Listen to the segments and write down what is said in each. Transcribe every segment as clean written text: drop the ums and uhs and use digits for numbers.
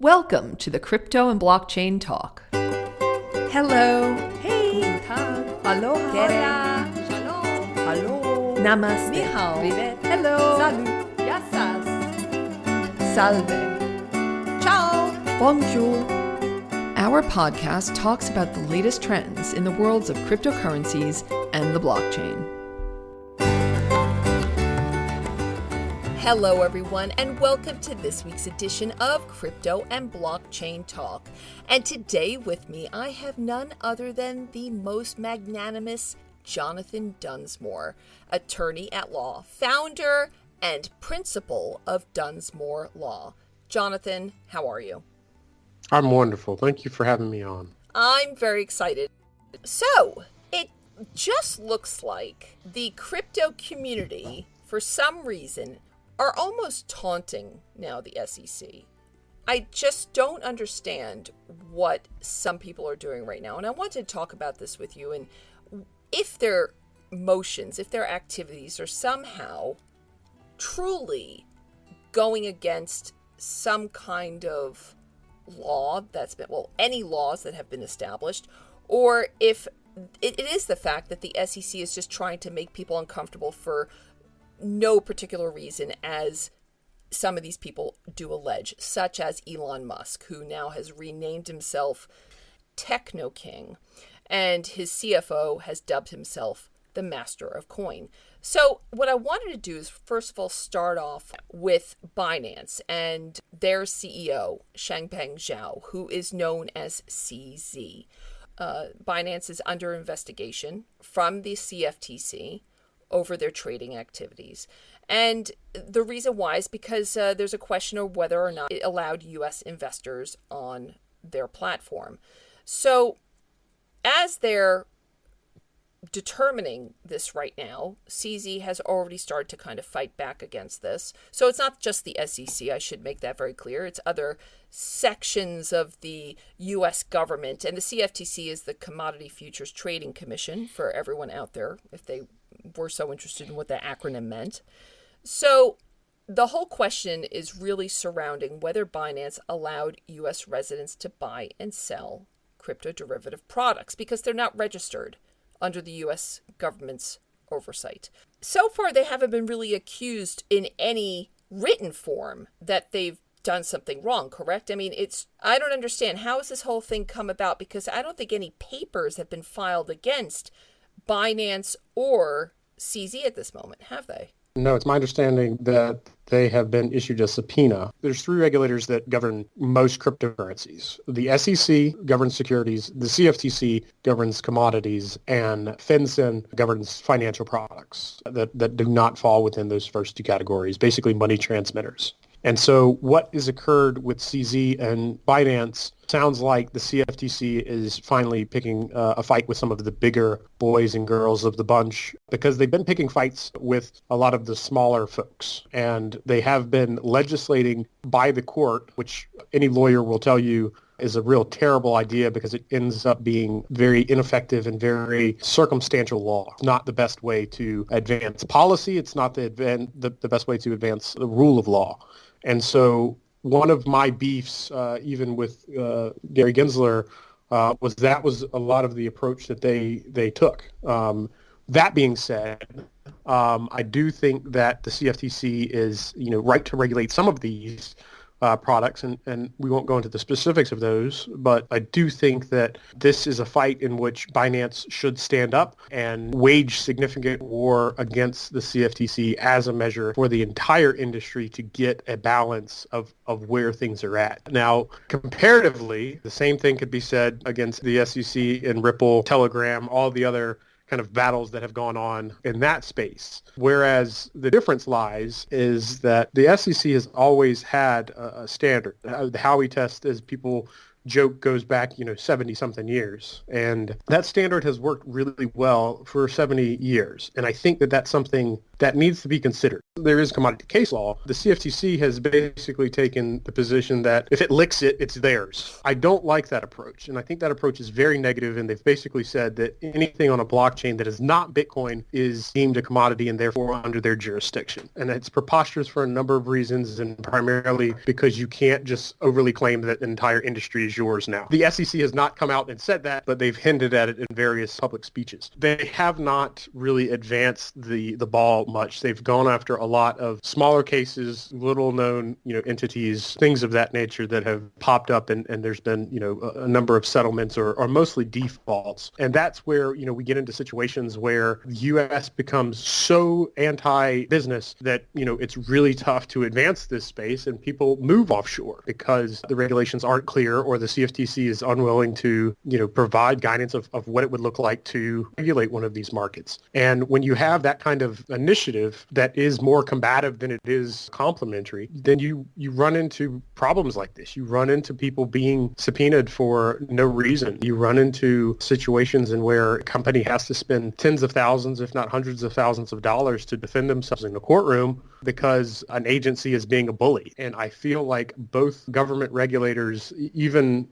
Welcome to the Crypto and Blockchain Talk. Hello. Hey. Guten Tag. Aloha. Hola. Shalom. Hello. Namaste. Ni hao. Privet. Hello. Salut. Yassas. Salve. Ciao. Bonjour. Our podcast talks about the latest trends in the worlds of cryptocurrencies and the blockchain. Hello, everyone, and welcome to this week's edition of Crypto and Blockchain Talk. And today with me, I have none other than the most magnanimous Jonathan Dunsmoor, attorney at law, founder and principal of Dunsmoor Law. Jonathan, how are you? I'm wonderful. Thank you for having me on. I'm very excited. So, it just looks like the crypto community, for some reason, are almost taunting now the SEC. I just don't understand what some people are doing right now. And I wanted to talk about this with you. And if their motions, if their activities are somehow truly going against some kind of law that's been, well, any laws that have been established, or if it is the fact that the SEC is just trying to make people uncomfortable for no particular reason, as some of these people do allege, such as Elon Musk, who now has renamed himself Techno King, and his CFO has dubbed himself the Master of Coin. So what I wanted to do is, first of all, start off with Binance and their CEO, Changpeng Zhao, who is known as CZ. Binance is under investigation from the CFTC over their trading activities. And the reason why is because there's a question of whether or not it allowed US investors on their platform. So as they're determining this right now, CZ has already started to kind of fight back against this. So it's not just the SEC, I should make that very clear. It's other sections of the US government. And the CFTC is the Commodity Futures Trading Commission, for everyone out there, if they were so interested in what that acronym meant. So the whole question is really surrounding whether Binance allowed US residents to buy and sell crypto derivative products, because they're not registered under the US government's oversight. So far, they haven't been really accused in any written form that they've done something wrong, correct? I mean, I don't understand. How has this whole thing come about? Because I don't think any papers have been filed against Binance or CZ at this moment, have they? No, it's my understanding that they have been issued a subpoena. There's three regulators that govern most cryptocurrencies. The SEC governs securities, the CFTC governs commodities, and FinCEN governs financial products that do not fall within those first two categories, basically money transmitters. And so what has occurred with CZ and Binance sounds like the CFTC is finally picking a fight with some of the bigger boys and girls of the bunch, because they've been picking fights with a lot of the smaller folks. And they have been legislating by the court, which any lawyer will tell you is a real terrible idea, because it ends up being very ineffective and very circumstantial law. It's not the best way to advance policy. It's not the best way to advance the rule of law. And so one of my beefs, even with Gary Gensler, was a lot of the approach that they took. That being said, I do think that the CFTC is right to regulate some of these products, and we won't go into the specifics of those, but I do think that this is a fight in which Binance should stand up and wage significant war against the CFTC as a measure for the entire industry to get a balance of where things are at. Now, comparatively, the same thing could be said against the SEC and Ripple, Telegram, all the other kind of battles that have gone on in that space. Whereas the difference lies is that the SEC has always had a standard. The Howey test, as people joke goes back, 70 something years. And that standard has worked really well for 70 years. And I think that that's something that needs to be considered. There is commodity case law. The CFTC has basically taken the position that if it licks it, it's theirs. I don't like that approach. And I think that approach is very negative. And they've basically said that anything on a blockchain that is not Bitcoin is deemed a commodity and therefore under their jurisdiction. And it's preposterous for a number of reasons, and primarily because you can't just overly claim that the entire industry is yours now. The SEC has not come out and said that, but they've hinted at it in various public speeches. They have not really advanced the ball much. They've gone after a lot of smaller cases, little known, entities, things of that nature that have popped up, and there's been, a number of settlements or mostly defaults. And that's where, we get into situations where the U.S. becomes so anti-business that, it's really tough to advance this space, and people move offshore because the regulations aren't clear, or the CFTC is unwilling to, provide guidance of what it would look like to regulate one of these markets. And when you have that kind of initiative that is more combative than it is complementary, then you run into problems like this. You run into people being subpoenaed for no reason. You run into situations in where a company has to spend tens of thousands, if not hundreds of thousands of dollars to defend themselves in the courtroom because an agency is being a bully. And I feel like both government regulators, even,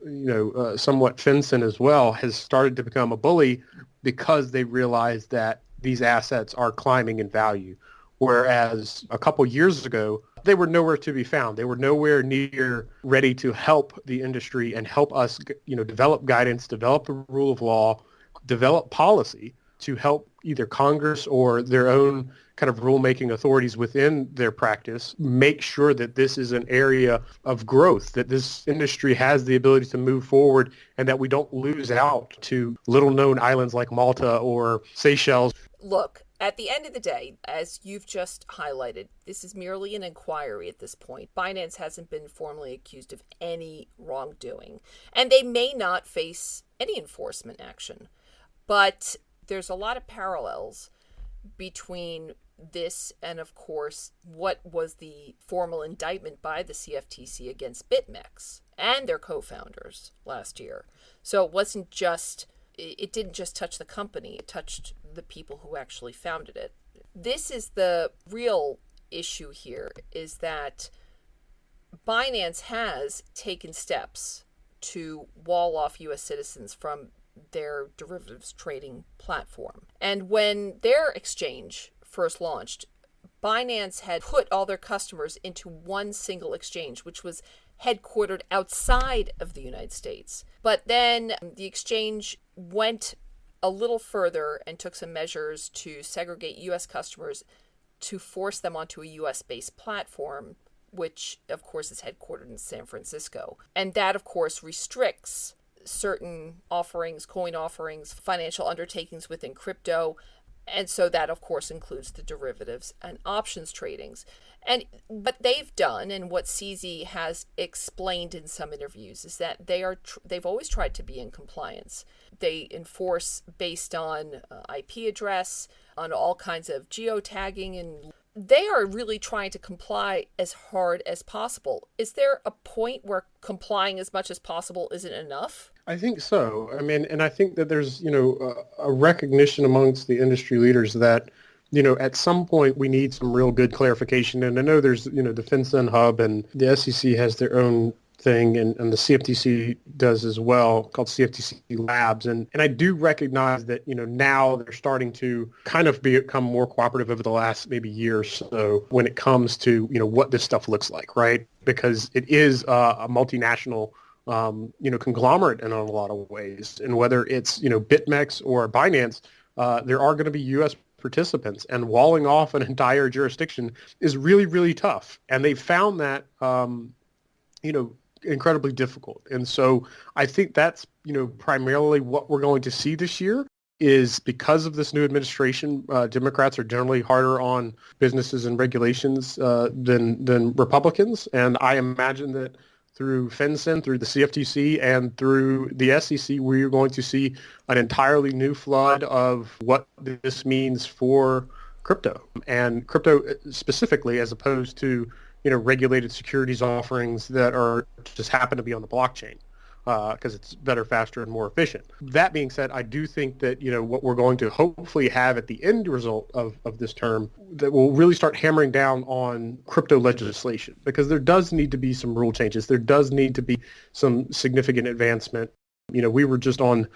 somewhat FinCEN as well, has started to become a bully because they realize that these assets are climbing in value. Whereas a couple years ago, they were nowhere to be found. They were nowhere near ready to help the industry and help us, develop guidance, develop the rule of law, develop policy to help either Congress or their own kind of rulemaking authorities within their practice make sure that this is an area of growth, that this industry has the ability to move forward, and that we don't lose out to little-known islands like Malta or Seychelles. Look, at the end of the day, as you've just highlighted, this is merely an inquiry at this point. Binance hasn't been formally accused of any wrongdoing, and they may not face any enforcement action. But there's a lot of parallels between this and, of course, what was the formal indictment by the CFTC against Bitmex and their co-founders last year. So it didn't just touch the company, it touched the people who actually founded it. This is the real issue here, is that Binance has taken steps to wall off U.S. citizens from their derivatives trading platform. And when their exchange first launched, Binance had put all their customers into one single exchange, which was headquartered outside of the United States. But then the exchange went a little further and took some measures to segregate U.S. customers to force them onto a U.S.-based platform, which, of course, is headquartered in San Francisco. And that, of course, restricts certain offerings, coin offerings, financial undertakings within crypto. And so that, of course, includes the derivatives and options tradings. And what they've done, and what CZ has explained in some interviews, is that they've always tried to be in compliance. They enforce based on IP address, on all kinds of geotagging, and they are really trying to comply as hard as possible. Is there a point where complying as much as possible isn't enough? I think so. I mean, and I think that there's, a recognition amongst the industry leaders that, at some point we need some real good clarification. And I know there's, the FinCEN hub, and the SEC has their own thing, and the CFTC does as well, called CFTC Labs. And I do recognize that, now they're starting to kind of become more cooperative over the last maybe year or so when it comes to, what this stuff looks like, right? Because it is a multinational conglomerate in a lot of ways. And whether it's, Bitmex or Binance, there are going to be U.S. participants, and walling off an entire jurisdiction is really, really tough. And they found that, incredibly difficult. And so I think that's, primarily what we're going to see this year, is because of this new administration, Democrats are generally harder on businesses and regulations than Republicans. And I imagine that through FinCEN, through the CFTC, and through the SEC, we're going to see an entirely new flood of what this means for crypto, and crypto specifically, as opposed to regulated securities offerings that are just happen to be on the blockchain. because it's better, faster, and more efficient. That being said, I do think that, what we're going to hopefully have at the end result of this term that will really start hammering down on crypto legislation, because there does need to be some rule changes. There does need to be some significant advancement. We were just on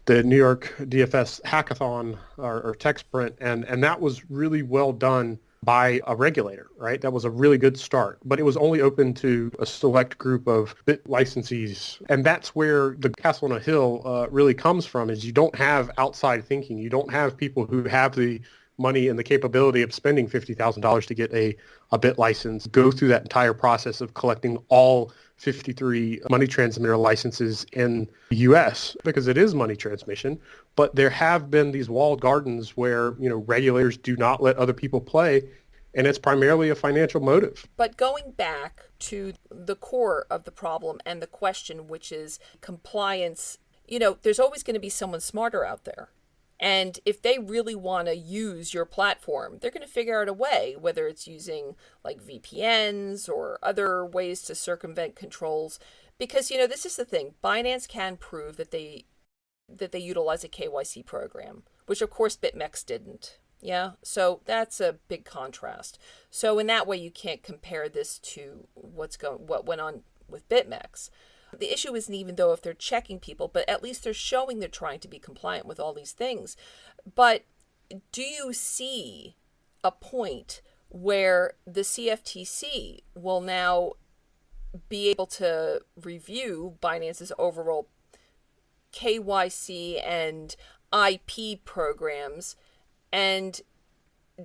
the New York DFS hackathon or tech sprint, and that was really well done by a regulator, right? That was a really good start, but it was only open to a select group of bit licensees. And that's where the castle on a hill really comes from, is you don't have outside thinking. You don't have people who have the money and the capability of spending $50,000 to get a bit license, go through that entire process of collecting all 53 money transmitter licenses in the U.S., because it is money transmission. But there have been these walled gardens where, regulators do not let other people play, and it's primarily a financial motive. But going back to the core of the problem and the question, which is compliance, there's always going to be someone smarter out there. And if they really want to use your platform, they're going to figure out a way, whether it's using like VPNs or other ways to circumvent controls. Because, this is the thing. Binance can prove that they utilize a KYC program, which of course Bitmex didn't. Yeah, so that's a big contrast. So in that way, you can't compare this to what went on with Bitmex. The issue isn't even though if they're checking people, but at least they're showing they're trying to be compliant with all these things. But do you see a point where the CFTC will now be able to review Binance's overall KYC and IP programs and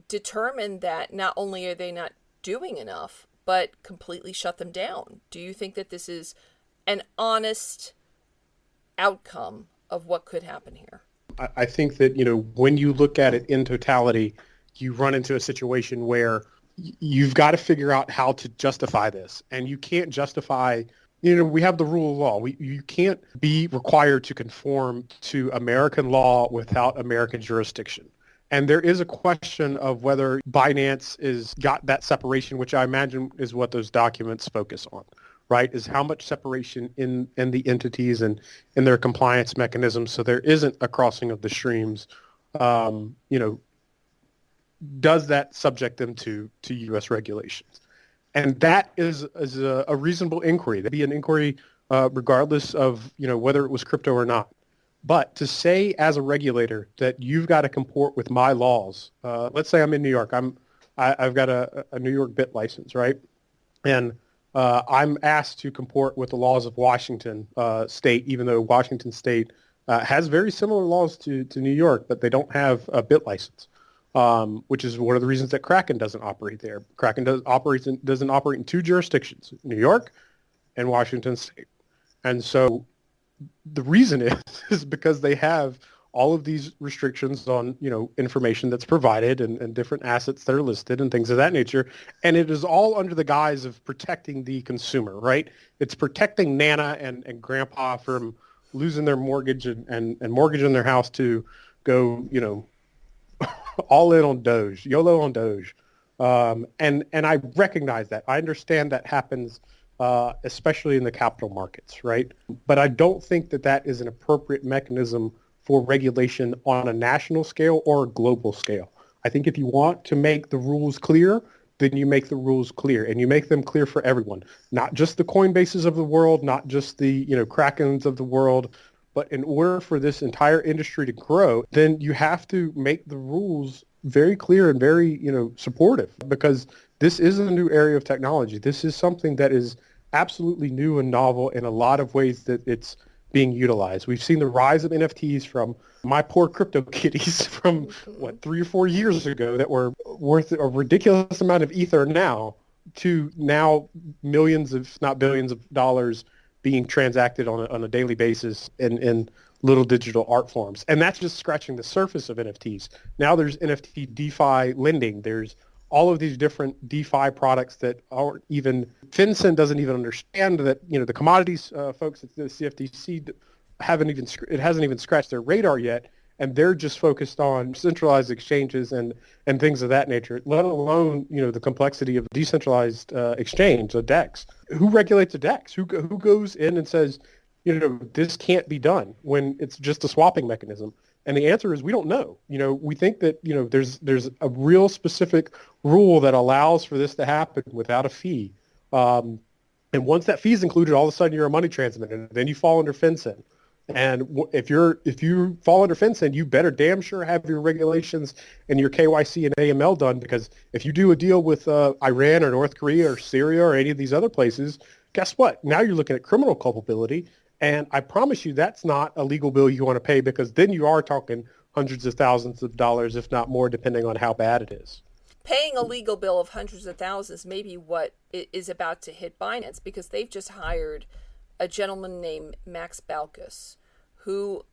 determine that not only are they not doing enough, but completely shut them down? Do you think that this is an honest outcome of what could happen here? I think that, when you look at it in totality, you run into a situation where you've got to figure out how to justify this. And you can't justify, we have the rule of law. You can't be required to conform to American law without American jurisdiction. And there is a question of whether Binance is got that separation, which I imagine is what those documents focus on, right? Is how much separation in the entities and in their compliance mechanisms, so there isn't a crossing of the streams. Does that subject them to U.S. regulations? And that is a reasonable inquiry. That'd be an inquiry regardless of whether it was crypto or not. But to say as a regulator that you've got to comport with my laws, let's say I'm in New York. I've got a New York bit license, right? And I'm asked to comport with the laws of Washington state, even though Washington state has very similar laws to New York, but they don't have a bit license, which is one of the reasons that Kraken doesn't operate there. Kraken doesn't operate in two jurisdictions, New York and Washington state. And so the reason is because they have all of these restrictions on, information that's provided and different assets that are listed and things of that nature. And it is all under the guise of protecting the consumer, right? It's protecting Nana and Grandpa from losing their mortgage and mortgaging their house to go, all in on Doge, YOLO on Doge. And I recognize that. I understand that happens, especially in the capital markets, right? But I don't think that is an appropriate mechanism for regulation on a national scale or a global scale. I think if you want to make the rules clear, then you make the rules clear, and you make them clear for everyone, not just the Coinbases of the world, not just the Krakens of the world, but in order for this entire industry to grow, then you have to make the rules very clear and very supportive, because this is a new area of technology. This is something that is absolutely new and novel in a lot of ways that it's being utilized. We've seen the rise of NFTs from my poor crypto kitties from 3 or 4 years ago that were worth a ridiculous amount of ether now, to now millions, if not billions of dollars being transacted on a daily basis in little digital art forms. And that's just scratching the surface of NFTs. Now there's NFT DeFi lending. There's all of these different DeFi products that aren't even, FinCEN doesn't even understand that, the commodities folks at the CFTC hasn't even scratched their radar yet, and they're just focused on centralized exchanges and things of that nature, let alone, the complexity of decentralized exchange, a DEX. Who regulates a DEX? Who goes in and says, this can't be done when it's just a swapping mechanism? And the answer is we don't know. We think that, there's a real specific rule that allows for this to happen without a fee. And once that fee is included, all of a sudden you're a money transmitter, and then you fall under FinCEN. And if you fall under FinCEN, you better damn sure have your regulations and your KYC and AML done, because if you do a deal with Iran or North Korea or Syria or any of these other places, guess what? Now you're looking at criminal culpability. And I promise you that's not a legal bill you want to pay, because then you are talking hundreds of thousands of dollars, if not more, depending on how bad it is. Paying a legal bill of hundreds of thousands may be what is about to hit Binance, because they've just hired a gentleman named Max Balkus, who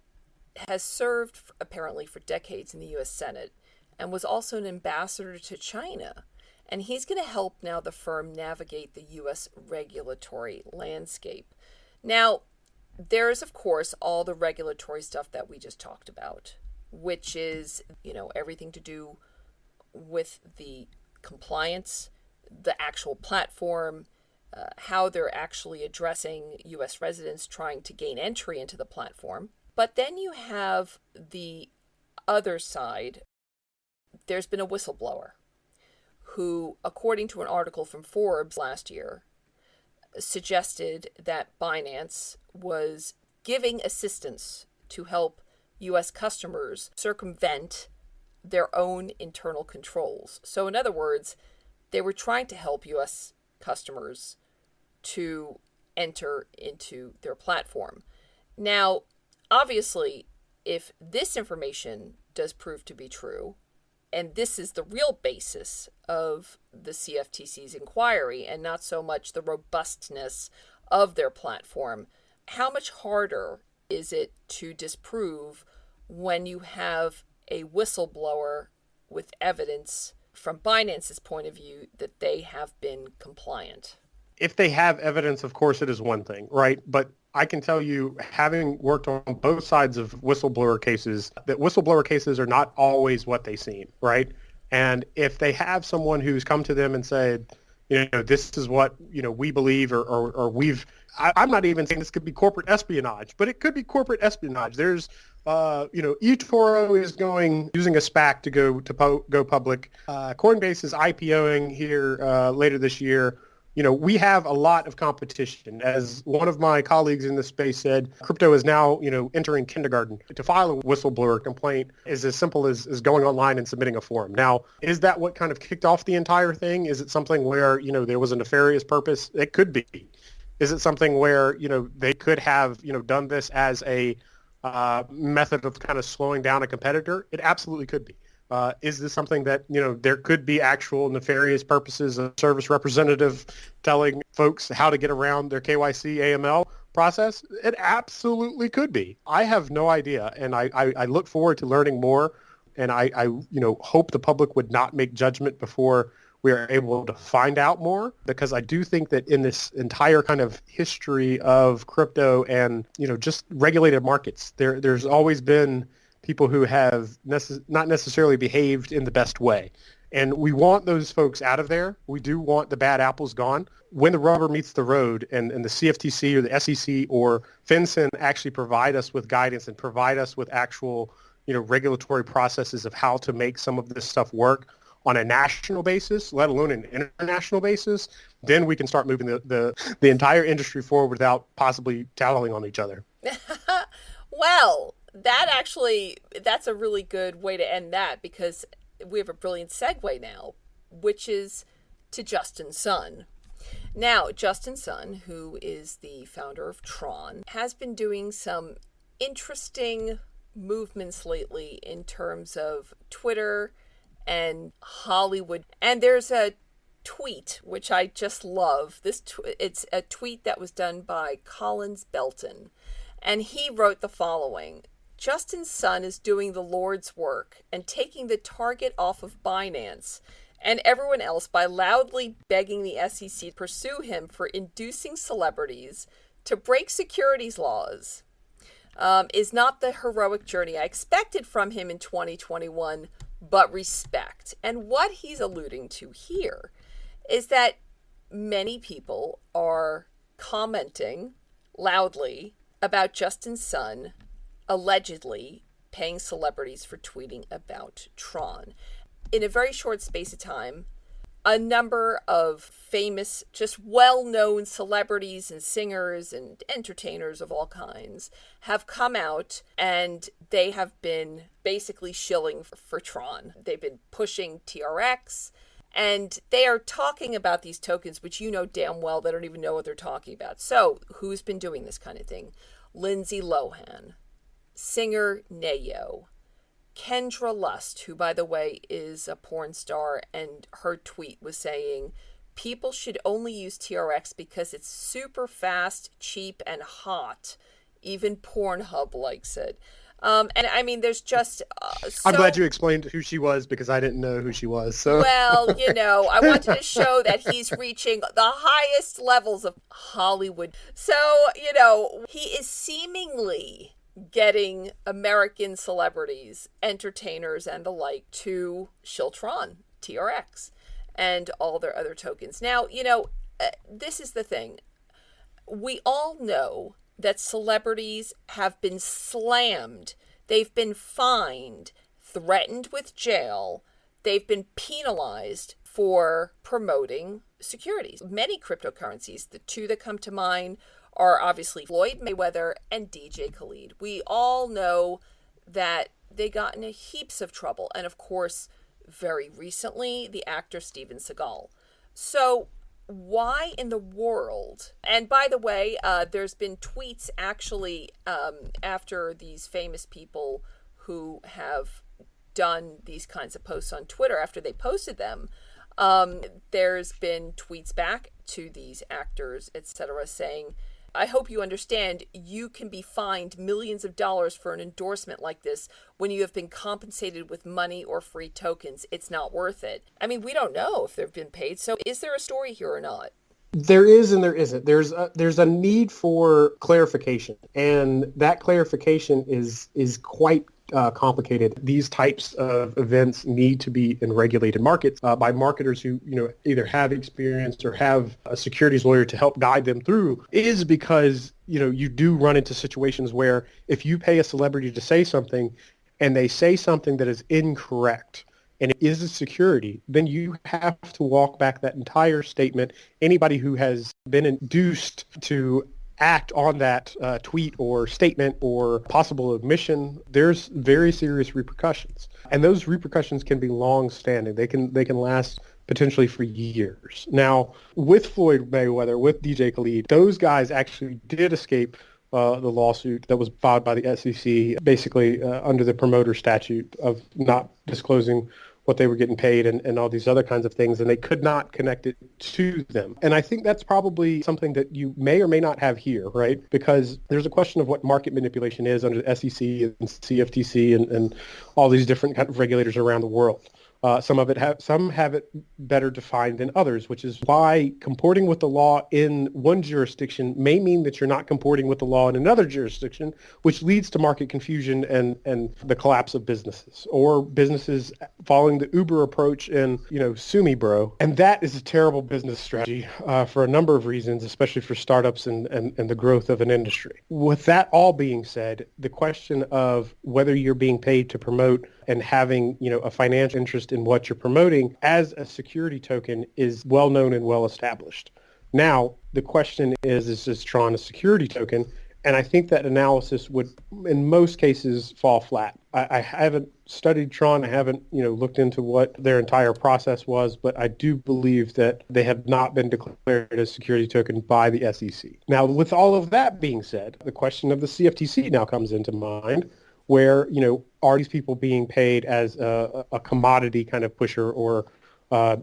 has served apparently for decades in the U.S. Senate and was also an ambassador to China. And he's going to help now the firm navigate the U.S. regulatory landscape. Now, there's, of course, all the regulatory stuff that we just talked about, which is, everything to do with the compliance, the actual platform, how they're actually addressing U.S. residents trying to gain entry into the platform. But then you have the other side. There's been a whistleblower who, according to an article from Forbes last year, suggested that Binance was giving assistance to help U.S. customers circumvent their own internal controls. So in other words, they were trying to help U.S. customers to enter into their platform. Now, obviously, if this information does prove to be true, and this is the real basis of the CFTC's inquiry and not so much the robustness of their platform, how much harder is it to disprove when you have a whistleblower with evidence from Binance's point of view that they have been compliant? If they have evidence, of course, it is one thing, right? But I can tell you, having worked on both sides of whistleblower cases, that whistleblower cases are not always what they seem, right? And if they have someone who's come to them and said, this is what, we believe, or I'm not even saying this could be corporate espionage, but it could be corporate espionage. There's, eToro is using a SPAC to go public. Coinbase is IPOing here later this year. We have a lot of competition. As one of my colleagues in this space said, crypto is now, entering kindergarten. To file a whistleblower complaint is as simple as going online and submitting a form. Now, is that what kind of kicked off the entire thing? Is it something where, there was a nefarious purpose? It could be. Is it something where, they could have, done this as a method of kind of slowing down a competitor? It absolutely could be. Is this something that, there could be actual nefarious purposes, of service representative telling folks how to get around their KYC AML process? It absolutely could be. I have no idea. And I look forward to learning more. And I hope the public would not make judgment before we are able to find out more, because I do think that in this entire kind of history of crypto and, just regulated markets, there's always been people who have not necessarily behaved in the best way. And we want those folks out of there. We do want the bad apples gone. When the rubber meets the road and the CFTC or the SEC or FinCEN actually provide us with guidance and provide us with actual, regulatory processes of how to make some of this stuff work on a national basis, let alone an international basis, then we can start moving the entire industry forward without possibly tattling on each other. Well, that's a really good way to end that, because we have a brilliant segue now, which is to Justin Sun. Now, Justin Sun, who is the founder of Tron, has been doing some interesting movements lately in terms of Twitter and Hollywood. And there's a tweet, which I just love. It's a tweet that was done by Collins Belton. And he wrote the following: Justin Sun is doing the Lord's work and taking the target off of Binance and everyone else by loudly begging the SEC to pursue him for inducing celebrities to break securities laws. Is not the heroic journey I expected from him in 2021, but respect. And what he's alluding to here is that many people are commenting loudly about Justin Sun allegedly paying celebrities for tweeting about Tron. In a very short space of time, a number of famous, just well-known celebrities and singers and entertainers of all kinds have come out, and they have been basically shilling for Tron. They've been pushing TRX, and they are talking about these tokens, which you know damn well they don't even know what they're talking about. So who's been doing this kind of thing? Lindsay Lohan, singer Nayo, Kendra Lust, who, by the way, is a porn star, and her tweet was saying, people should only use TRX because it's super fast, cheap, and hot. Even Pornhub likes it. And I mean, there's just... I'm glad you explained who she was because I didn't know who she was. So. Well, you know, I wanted to show that he's reaching the highest levels of Hollywood. So, you know, he is seemingly getting American celebrities, entertainers, and the like to shill Tron, TRX, and all their other tokens. Now, you know, this is the thing. We all know that celebrities have been slammed. They've been fined, threatened with jail. They've been penalized for promoting securities. Many cryptocurrencies, the two that come to mind are obviously Floyd Mayweather and DJ Khaled. We all know that they got into heaps of trouble. And of course, very recently, the actor Steven Seagal. So why in the world? And by the way, there's been tweets actually after these famous people who have done these kinds of posts on Twitter, after they posted them, there's been tweets back to these actors, etc., saying, I hope you understand you can be fined millions of dollars for an endorsement like this when you have been compensated with money or free tokens. It's not worth it. I mean, we don't know if they've been paid. So is there a story here or not? There is and there isn't. There's a need for clarification, and that clarification is quite complicated. These types of events need to be in regulated markets by marketers who, you know, either have experience or have a securities lawyer to help guide them through, is because, you know, you do run into situations where if you pay a celebrity to say something and they say something that is incorrect and it is a security, then you have to walk back that entire statement. Anybody who has been induced to act on that tweet or statement or possible omission, there's very serious repercussions. And those repercussions can be long-standing. They can last potentially for years. Now, with Floyd Mayweather, with DJ Khaled, those guys actually did escape the lawsuit that was filed by the SEC, basically under the promoter statute of not disclosing what they were getting paid and all these other kinds of things, and they could not connect it to them. And I think that's probably something that you may or may not have here, right? Because there's a question of what market manipulation is under the SEC and CFTC and all these different kind of regulators around the world. Some have it better defined than others, which is why comporting with the law in one jurisdiction may mean that you're not comporting with the law in another jurisdiction, which leads to market confusion and the collapse of businesses, or businesses following the Uber approach and, you know, sue me, bro. And that is a terrible business strategy for a number of reasons, especially for startups and the growth of an industry. With that all being said, the question of whether you're being paid to promote and having, you know, a financial interest in what you're promoting as a security token is well known and well established. Now, the question is Tron a security token? And I think that analysis would, in most cases, fall flat. I haven't studied Tron. I haven't, you know, looked into what their entire process was, but I do believe that they have not been declared a security token by the SEC. Now, with all of that being said, the question of the CFTC now comes into mind, where, you know, are these people being paid as a commodity kind of pusher or,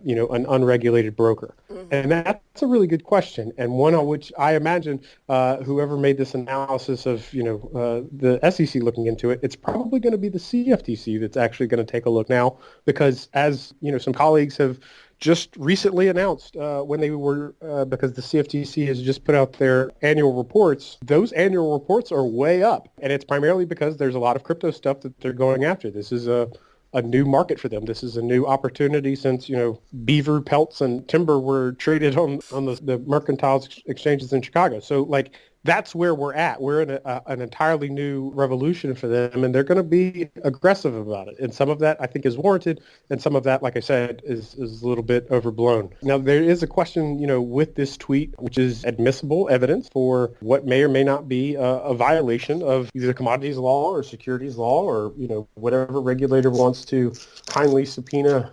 you know, an unregulated broker? Mm-hmm. And that's a really good question, and one on which I imagine whoever made this analysis of, you know, the SEC looking into it, it's probably going to be the CFTC that's actually going to take a look now, because as, you know, some colleagues have just recently announced when they were, because the CFTC has just put out their annual reports, those annual reports are way up. And it's primarily because there's a lot of crypto stuff that they're going after. This is a new market for them. This is a new opportunity since, you know, beaver pelts and timber were traded on the mercantile exchanges in Chicago. So, like, that's where we're at. We're in an entirely new revolution for them, and they're going to be aggressive about it. And some of that, I think, is warranted, and some of that, like I said, is a little bit overblown. Now, there is a question, with this tweet, which is admissible evidence for what may or may not be a violation of either commodities law or securities law, or, whatever regulator wants to kindly subpoena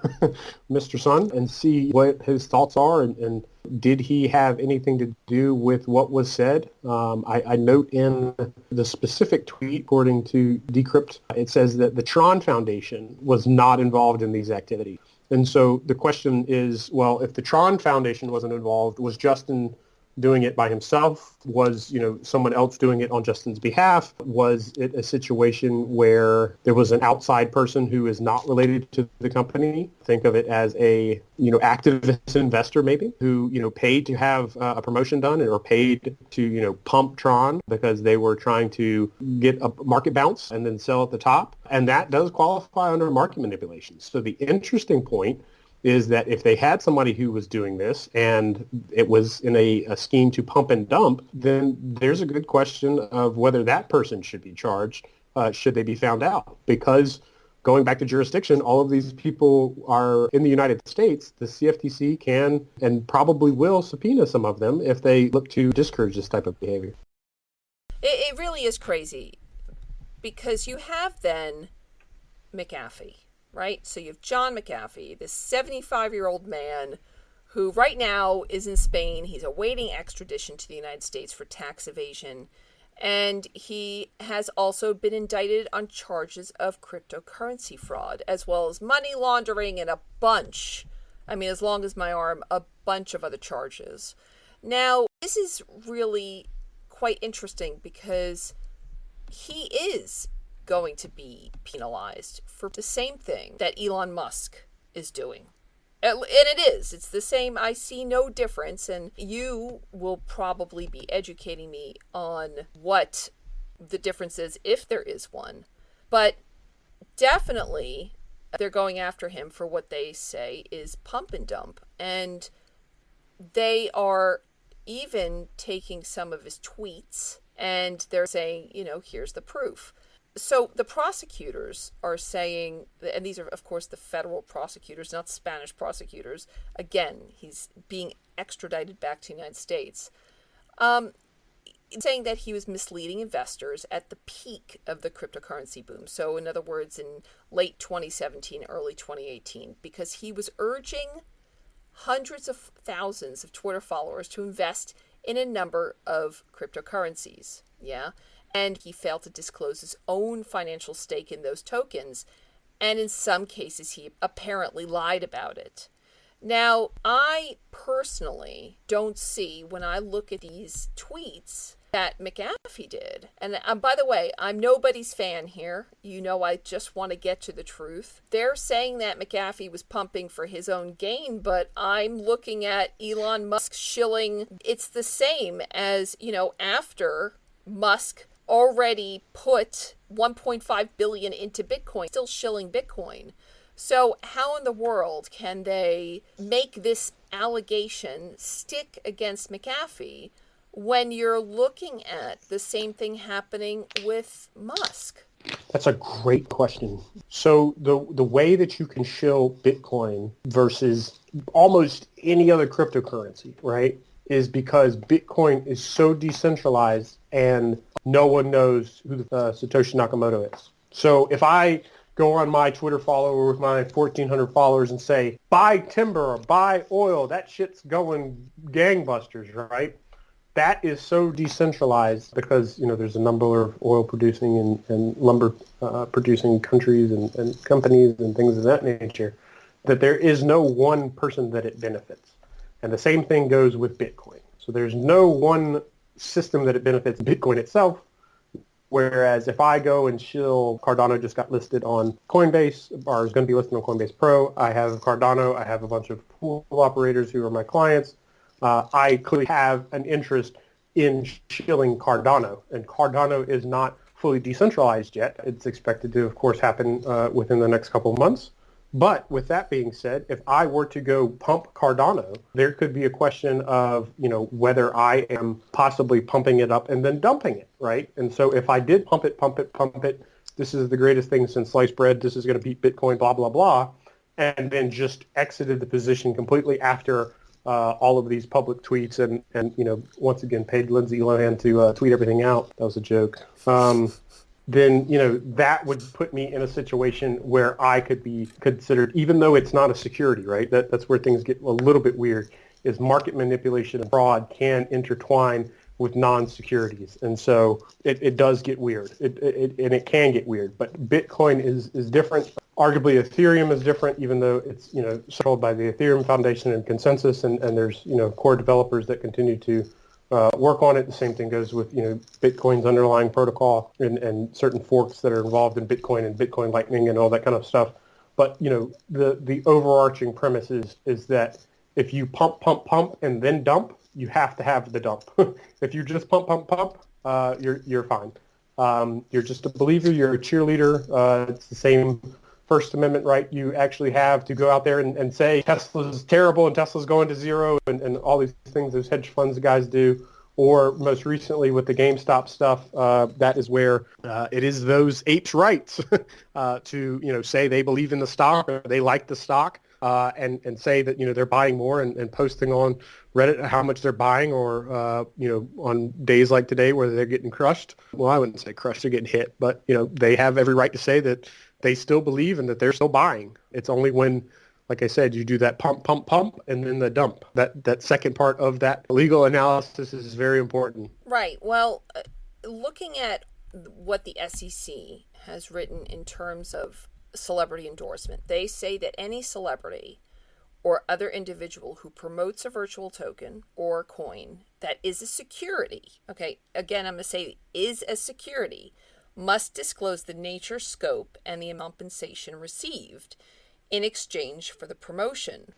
Mr. Sun and see what his thoughts are, and did he have anything to do with what was said? I note in the specific tweet, according to Decrypt, it says that the Tron Foundation was not involved in these activities. And so the question is, well, if the Tron Foundation wasn't involved, was Justin doing it by himself? Was, someone else doing it on Justin's behalf? Was it a situation where there was an outside person who is not related to the company? Think of it as a, activist investor maybe, who, paid to have a promotion done or paid to, pump Tron because they were trying to get a market bounce and then sell at the top. And that does qualify under market manipulation. So the interesting point is that if they had somebody who was doing this and it was in a scheme to pump and dump, then there's a good question of whether that person should be charged, should they be found out. Because going back to jurisdiction, all of these people are in the United States. The CFTC can and probably will subpoena some of them if they look to discourage this type of behavior. It really is crazy because you have then McAfee. Right? So you have John McAfee, this 75-year-old man who right now is in Spain. He's awaiting extradition to the United States for tax evasion. And he has also been indicted on charges of cryptocurrency fraud, as well as money laundering and a bunch, as long as my arm, a bunch of other charges. Now, this is really quite interesting because he is going to be penalized for the same thing that Elon Musk is doing. And it's the same. I see no difference, and you will probably be educating me on what the difference is, if there is one. But definitely they're going after him for what they say is pump and dump, and they are even taking some of his tweets and they're saying, here's the proof. So the prosecutors are saying, and these are, of course, the federal prosecutors, not Spanish prosecutors. Again, he's being extradited back to the United States, saying that he was misleading investors at the peak of the cryptocurrency boom. So in other words, in late 2017, early 2018, because he was urging hundreds of thousands of Twitter followers to invest in a number of cryptocurrencies. Yeah. And he failed to disclose his own financial stake in those tokens. And in some cases, he apparently lied about it. Now, I personally don't see, when I look at these tweets, that McAfee did. And by the way, I'm nobody's fan here. I just want to get to the truth. They're saying that McAfee was pumping for his own gain, but I'm looking at Elon Musk shilling. It's the same as, after Musk already put 1.5 billion into Bitcoin, still shilling Bitcoin. So how in the world can they make this allegation stick against McAfee when you're looking at the same thing happening with Musk? That's a great question. So the way that you can shill Bitcoin versus almost any other cryptocurrency, right, is because Bitcoin is so decentralized and no one knows who Satoshi Nakamoto is. So if I go on my Twitter follower with my 1,400 followers and say, buy timber or buy oil, that shit's going gangbusters, right? That is so decentralized because, there's a number of oil producing and lumber producing countries and companies and things of that nature, that there is no one person that it benefits. And the same thing goes with Bitcoin. So there's no one system that it benefits Bitcoin itself. Whereas if I go and shill, Cardano just got listed on Coinbase, or is going to be listed on Coinbase Pro. I have Cardano. I have a bunch of pool operators who are my clients. I clearly have an interest in shilling Cardano. And Cardano is not fully decentralized yet. It's expected to, of course, happen within the next couple of months. But with that being said, if I were to go pump Cardano, there could be a question of, whether I am possibly pumping it up and then dumping it, right? And so if I did pump it, this is the greatest thing since sliced bread, this is going to beat Bitcoin, blah, blah, blah, and then just exited the position completely after all of these public tweets and once again paid Lindsay Lohan to tweet everything out. That was a joke. Then, that would put me in a situation where I could be considered, even though it's not a security, right? That's where things get a little bit weird, is market manipulation and fraud can intertwine with non-securities. And so it does get weird. It can get weird. But Bitcoin is different. Arguably, Ethereum is different, even though it's, controlled by the Ethereum Foundation and consensus, and there's, core developers that continue to work on it. The same thing goes with, Bitcoin's underlying protocol and certain forks that are involved in Bitcoin and Bitcoin Lightning and all that kind of stuff. But, the overarching premise is that if you pump, and then dump, you have to have the dump. If you just pump, you're fine. You're just a believer. You're a cheerleader. It's the same First Amendment right you actually have to go out there and say Tesla's terrible and Tesla's going to zero and all these things those hedge funds guys do. Or most recently with the GameStop stuff, that is where it is those apes' rights to say they believe in the stock or they like the stock and say that they're buying more and posting on Reddit how much they're buying or on days like today where they're getting crushed. Well, I wouldn't say crushed, they're getting hit, but they have every right to say that they still believe and that they're still buying. It's only when, like I said, you do that pump, and then the dump. That second part of that legal analysis is very important. Right. Well, looking at what the SEC has written in terms of celebrity endorsement, they say that any celebrity or other individual who promotes a virtual token or coin that is a security, okay, again, I'm going to say is a security, must disclose the nature, scope, and the compensation received in exchange for the promotion.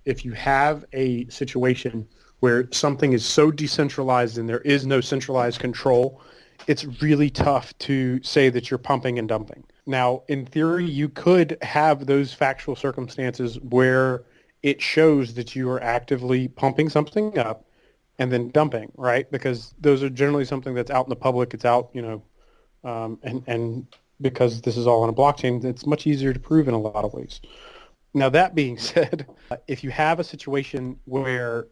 If you have a situation where something is so decentralized and there is no centralized control, it's really tough to say that you're pumping and dumping. Now, in theory, you could have those factual circumstances where it shows that you are actively pumping something up and then dumping, right? Because those are generally something that's out in the public. It's out, and because this is all on a blockchain, it's much easier to prove in a lot of ways. Now, that being said, if you have a situation where,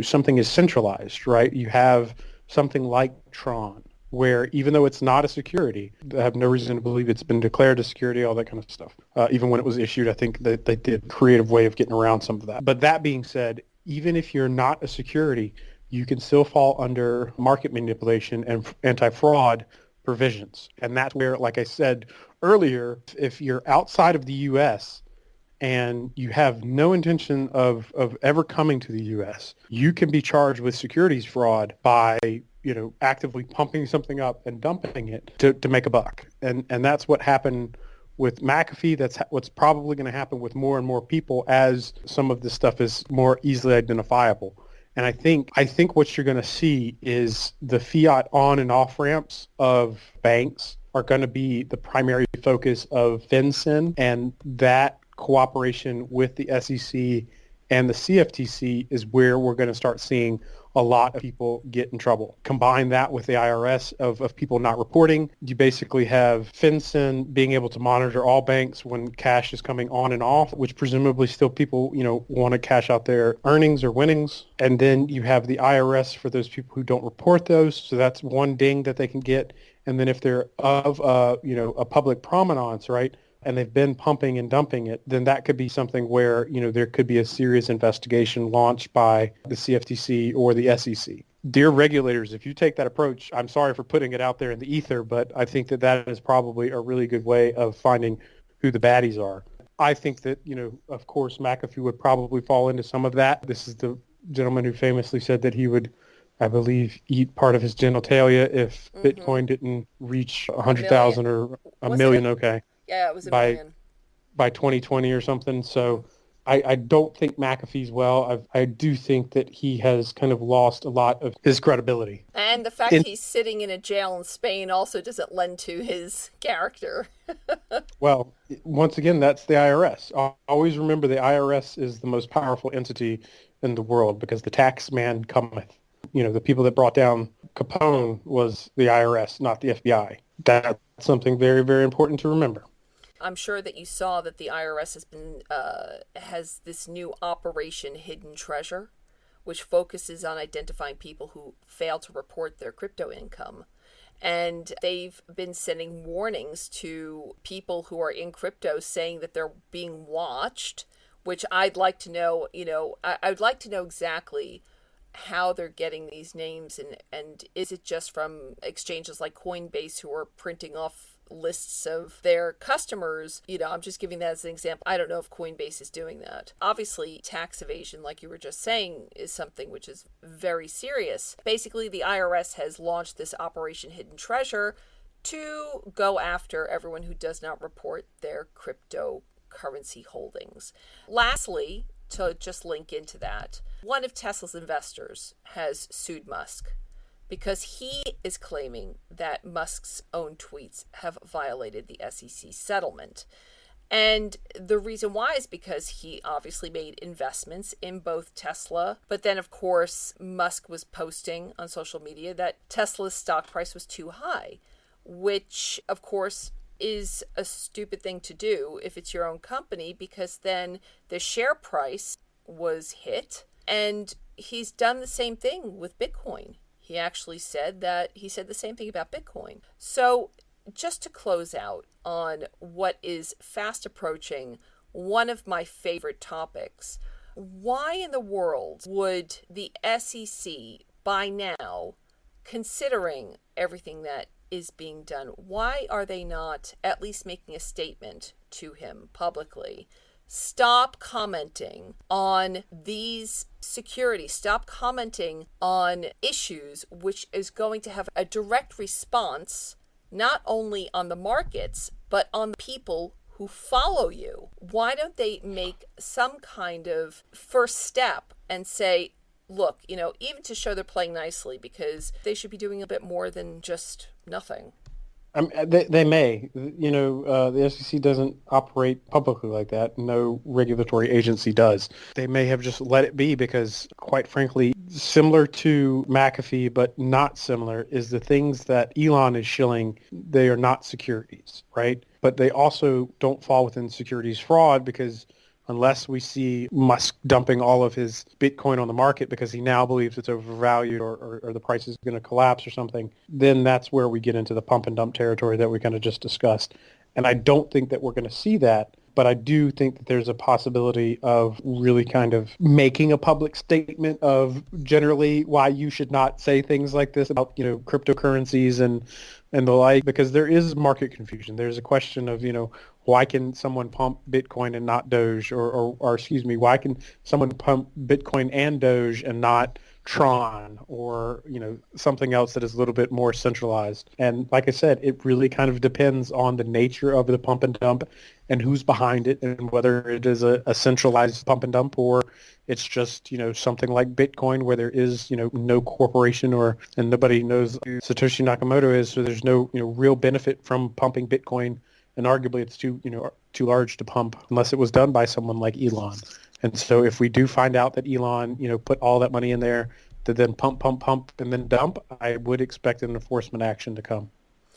something is centralized, right? You have something like Tron, where even though it's not a security, I have no reason to believe it's been declared a security, all that kind of stuff. Even when it was issued, I think that they did a creative way of getting around some of that. But that being said, even if you're not a security, you can still fall under market manipulation and anti-fraud provisions. And that's where, like I said earlier, if you're outside of the U.S., and you have no intention of ever coming to the U.S., you can be charged with securities fraud by, actively pumping something up and dumping it to make a buck. And that's what happened with McAfee. That's what's probably going to happen with more and more people as some of this stuff is more easily identifiable. And I think what you're going to see is the fiat on and off ramps of banks are going to be the primary focus of FinCEN, and that cooperation with the SEC and the CFTC is where we're going to start seeing a lot of people get in trouble. Combine that with the IRS of people not reporting. You basically have FinCEN being able to monitor all banks when cash is coming on and off, which presumably still people, want to cash out their earnings or winnings. And then you have the IRS for those people who don't report those. So that's one ding that they can get. And then if they're of, a public provenance, right, and they've been pumping and dumping it, then that could be something where, there could be a serious investigation launched by the CFTC or the SEC. Dear regulators, if you take that approach, I'm sorry for putting it out there in the ether, but I think that is probably a really good way of finding who the baddies are. I think that, of course, McAfee would probably fall into some of that. This is the gentleman who famously said that he would, I believe, eat part of his genitalia if Bitcoin didn't reach 100,000 or a million. Okay. Yeah, it was a million. By 2020 or something. So I don't think McAfee's well. I do think that he has kind of lost a lot of his credibility. And the fact he's sitting in a jail in Spain also doesn't lend to his character. Well, once again, that's the IRS. Always remember the IRS is the most powerful entity in the world because the tax man cometh. The people that brought down Capone was the IRS, not the FBI. That's something very, very important to remember. I'm sure that you saw that the IRS has this new Operation Hidden Treasure, which focuses on identifying people who fail to report their crypto income. And they've been sending warnings to people who are in crypto saying that they're being watched, which I'd like to know, I'd like to know exactly how they're getting these names and is it just from exchanges like Coinbase who are printing off lists of their customers. I'm just giving that as an example. I don't know if Coinbase is doing that. Obviously, tax evasion, like you were just saying, is something which is very serious. Basically, the IRS has launched this Operation Hidden Treasure to go after everyone who does not report their cryptocurrency holdings. Lastly, to just link into that, one of Tesla's investors has sued Musk because he is claiming that Musk's own tweets have violated the SEC settlement. And the reason why is because he obviously made investments in both Tesla, but then of course Musk was posting on social media that Tesla's stock price was too high, which of course is a stupid thing to do if it's your own company, because then the share price was hit. And he's done the same thing with Bitcoin. He actually said the same thing about Bitcoin. So just to close out on what is fast approaching one of my favorite topics, why in the world would the SEC by now, considering everything that is being done, why are they not at least making a statement to him publicly? Stop commenting on these securities. Stop commenting on issues which is going to have a direct response not only on the markets, but on the people who follow you. Why don't they make some kind of first step and say, look, even to show they're playing nicely, because they should be doing a bit more than just nothing. They may. The SEC doesn't operate publicly like that. No regulatory agency does. They may have just let it be because, quite frankly, similar to McAfee, but not similar, is the things that Elon is shilling, they are not securities, right? But they also don't fall within securities fraud because unless we see Musk dumping all of his Bitcoin on the market because he now believes it's overvalued or the price is going to collapse or something, then that's where we get into the pump and dump territory that we kind of just discussed. And I don't think that we're going to see that, but I do think that there's a possibility of really kind of making a public statement of generally why you should not say things like this about, cryptocurrencies and the like, because there is market confusion. There's a question of, why can someone pump Bitcoin and not Doge, or excuse me, why can someone pump Bitcoin and Doge and not Tron or, something else that is a little bit more centralized? And like I said, it really kind of depends on the nature of the pump and dump and who's behind it and whether it is a centralized pump and dump or it's just, something like Bitcoin where there is, no corporation and nobody knows who Satoshi Nakamoto is. So there's no, real benefit from pumping Bitcoin. And arguably it's too large to pump unless it was done by someone like Elon. And so if we do find out that Elon, put all that money in there to then pump, and then dump, I would expect an enforcement action to come.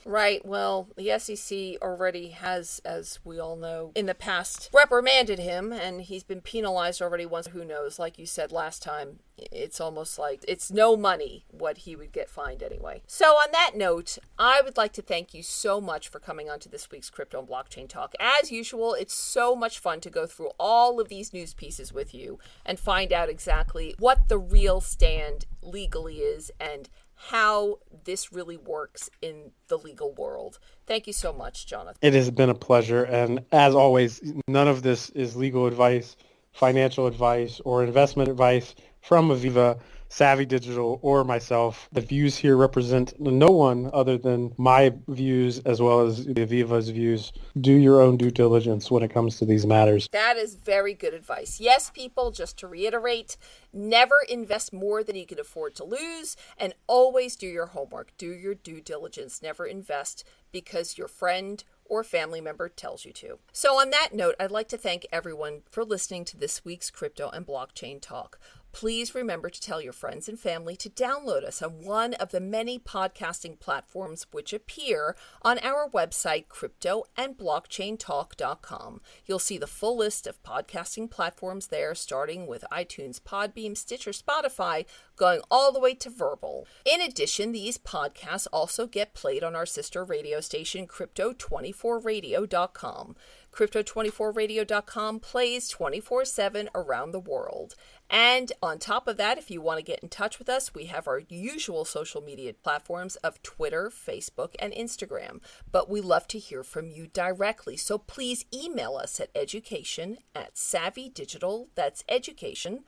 Right. Well, the SEC already has, as we all know, in the past reprimanded him, and he's been penalized already once. Who knows? Like you said last time, it's almost like it's no money what he would get fined anyway. So on that note, I would like to thank you so much for coming on to this week's Crypto and Blockchain Talk. As usual, it's so much fun to go through all of these news pieces with you and find out exactly what the real stand legally is and how this really works in the legal world. Thank you so much, Jonathan. It has been a pleasure. And as always, none of this is legal advice, financial advice, or investment advice from Aviva. Savvy Digital or myself. The views here represent no one other than my views as well as the Aviva's views. Do your own due diligence when it comes to these matters. That is very good advice. Yes, people, just to reiterate, never invest more than you can afford to lose, and always do your homework. Do your due diligence. Never invest because your friend or family member tells you to. So on that note, I'd like to thank everyone for listening to this week's Crypto and Blockchain Talk. Please remember to tell your friends and family to download us on one of the many podcasting platforms which appear on our website, cryptoandblockchaintalk.com. You'll see the full list of podcasting platforms there, starting with iTunes, Podbeam, Stitcher, Spotify, going all the way to Verbal. In addition, these podcasts also get played on our sister radio station, Crypto24radio.com. Crypto24radio.com plays 24/7 around the world. And on top of that, if you want to get in touch with us, we have our usual social media platforms of Twitter, Facebook, and Instagram. But we love to hear from you directly. So please email us at education@savvydigital, that's education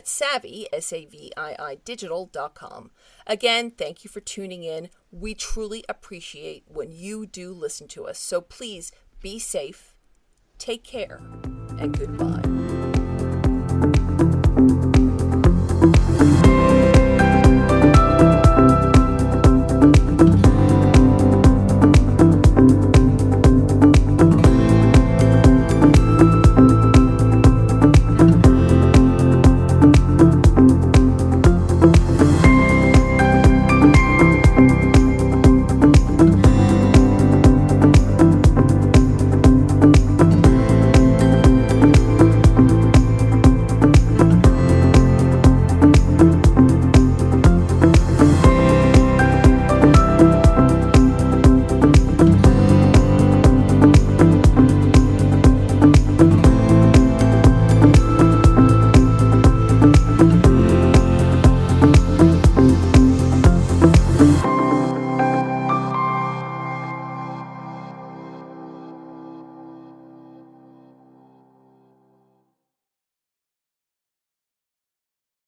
@savvy, SAVII digital.com. Again, thank you for tuning in. We truly appreciate when you do listen to us. So please be safe, take care, and goodbye.